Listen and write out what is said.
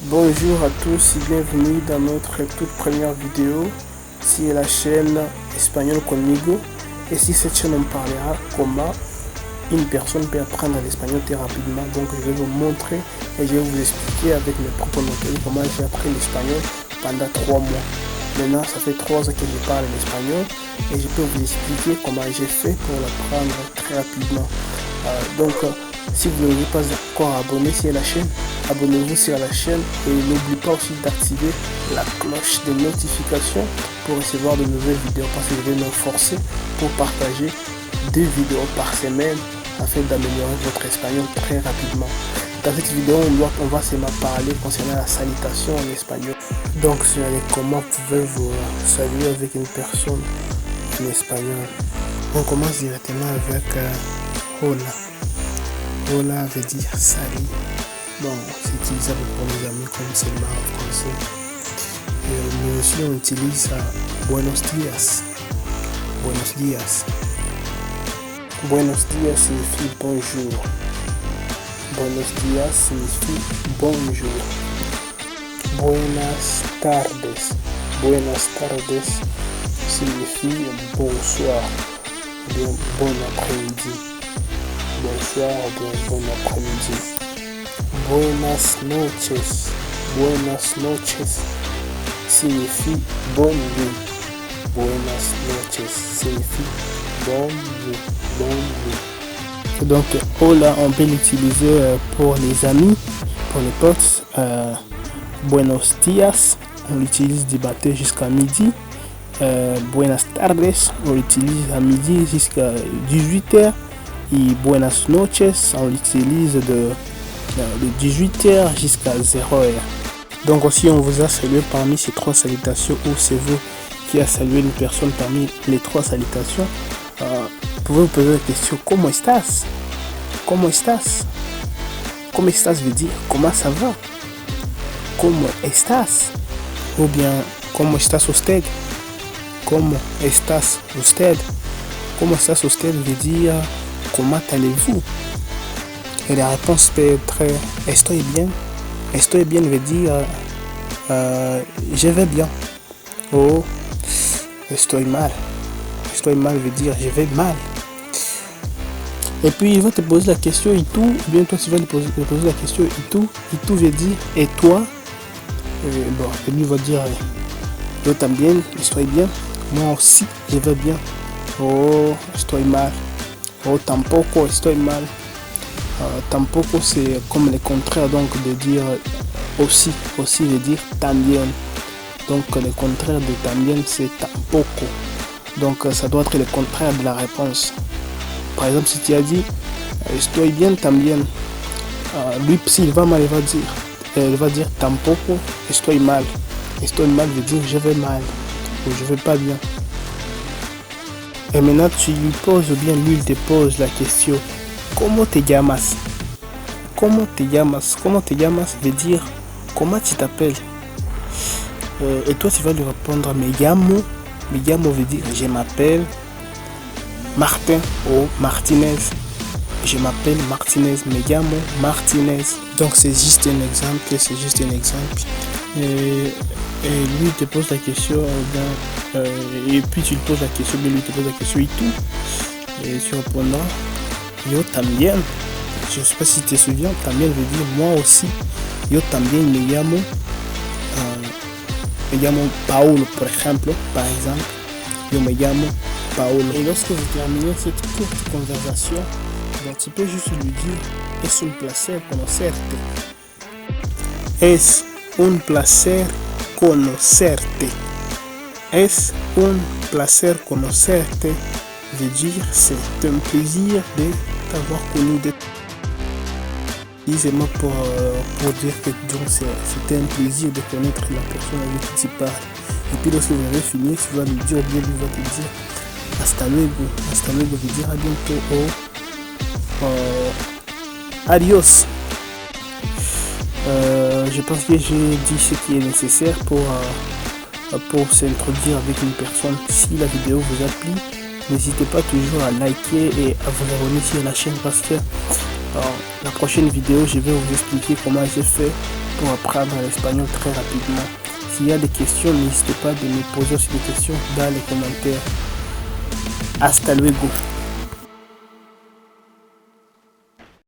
Bonjour à tous et bienvenue dans notre toute première vidéo sur la chaîne Espagnol Conmigo. Et sur cette chaîne on parlera comment une personne peut apprendre l'espagnol très rapidement. Donc je vais vous montrer et je vais vous expliquer avec mes propres méthodes comment j'ai appris l'espagnol pendant 3 mois. Maintenant ça fait 3 ans que je parle l'espagnol et je peux vous expliquer comment j'ai fait pour l'apprendre très rapidement. Si vous n'êtes pas encore abonné sur la chaîne, abonnez-vous sur la chaîne et n'oubliez pas aussi d'activer la cloche de notification pour recevoir de nouvelles vidéos, parce que je vais me forcer pour partager 2 vidéos par semaine afin d'améliorer votre espagnol très rapidement. Dans cette vidéo, on va seulement parler concernant la salutation en espagnol. Donc, sur comment pouvez-vous saluer avec une personne en espagnol. On commence directement avec hola. Hola veut dire salut. Bon, c'est utilisable pour les amis comme c'est le en français. Mais aussi on utilise buenos dias. Buenos dias. Buenos dias signifie bonjour. Buenos dias signifie bonjour. Buenas tardes. Buenas tardes signifie bonsoir. Bien bon après-midi. Bonsoir ou bien bon après-midi. Buenas noches. Buenas noches signifie bonne nuit. Buenas noches signifie bonne nuit. Bonne nuit. Donc, hola, on peut l'utiliser pour les amis, pour les potes. Buenos dias, on l'utilise du matin jusqu'à midi. Buenas tardes, on l'utilise à midi jusqu'à 18h. Et buenas noches, on l'utilise de 18h jusqu'à 0h. Donc aussi on vous a salué parmi ces 3 salutations, ou c'est vous qui a salué une personne parmi les 3 salutations. Vous pouvez vous poser la question: comment estás? Comment estás? Comment estás veut dire comment ça va? Comment estás? Ou bien comment estás usted? Comment estás usted? Comment estás usted veut dire comment allez-vous? Et la réponse peut être estoy bien. Estoy bien veut dire je vais bien. Ou estoy mal. Estoy mal veut dire je vais mal. Et puis il va te poser la question et tout. Ou bien toi tu vas lui poser la question et tout. Et tout veut dire et toi. Et lui va dire yo también estoy bien. Moi aussi je vais bien. Oh estoy mal. Oh tampoco estoy mal. Tampoco c'est comme le contraire donc de dire aussi. Aussi veut dire también. Donc le contraire de también c'est tampoco. Donc ça doit être le contraire de la réponse. Par exemple si tu as dit estoy bien también, lui s'il va mal il va dire tampoco estoy mal. Estoy mal veut dire je vais mal ou je vais pas bien. Et maintenant tu lui poses, ou bien lui il te pose la question: comment te llamas? Comment te llamas? Comment te llamas veut dire comment tu t'appelles. Et toi tu vas lui répondre me llamo. Me llamo veut dire je m'appelle Martin ou Martinez. Je m'appelle Martinez. Me llamo Martinez. Donc c'est juste un exemple. Et lui te pose la question, et puis tu lui poses la question, mais lui te pose la question et tout. Et tu répondras yo también. Je ne sais pas si tu te souviens, también veut dire moi aussi. Yo también me llamo Paulo, par exemple. Yo me llamo Paulo. Et lorsque vous terminez cette courte conversation, donc tu peux juste lui dire: es un placer conocerte. Es un placer conocerte. Es un placer conocerte veut dire c'est un plaisir de t'avoir connu. Disons pour dire que c'était un plaisir de connaître la personne avec qui tu parles. Et puis lorsque vous avez fini, tu vas lui dire, ou bien lui va te dire hasta luego. Hasta luego veut dire à bientôt. Adios. Je pense que j'ai dit ce qui est nécessaire pour s'introduire avec une personne. Si la vidéo vous a plu, n'hésitez pas toujours à liker et à vous abonner sur la chaîne, parce que la prochaine vidéo je vais vous expliquer comment j'ai fait pour apprendre l'espagnol très rapidement. S'il y a des questions, n'hésitez pas de me poser aussi des questions dans les commentaires. Hasta luego.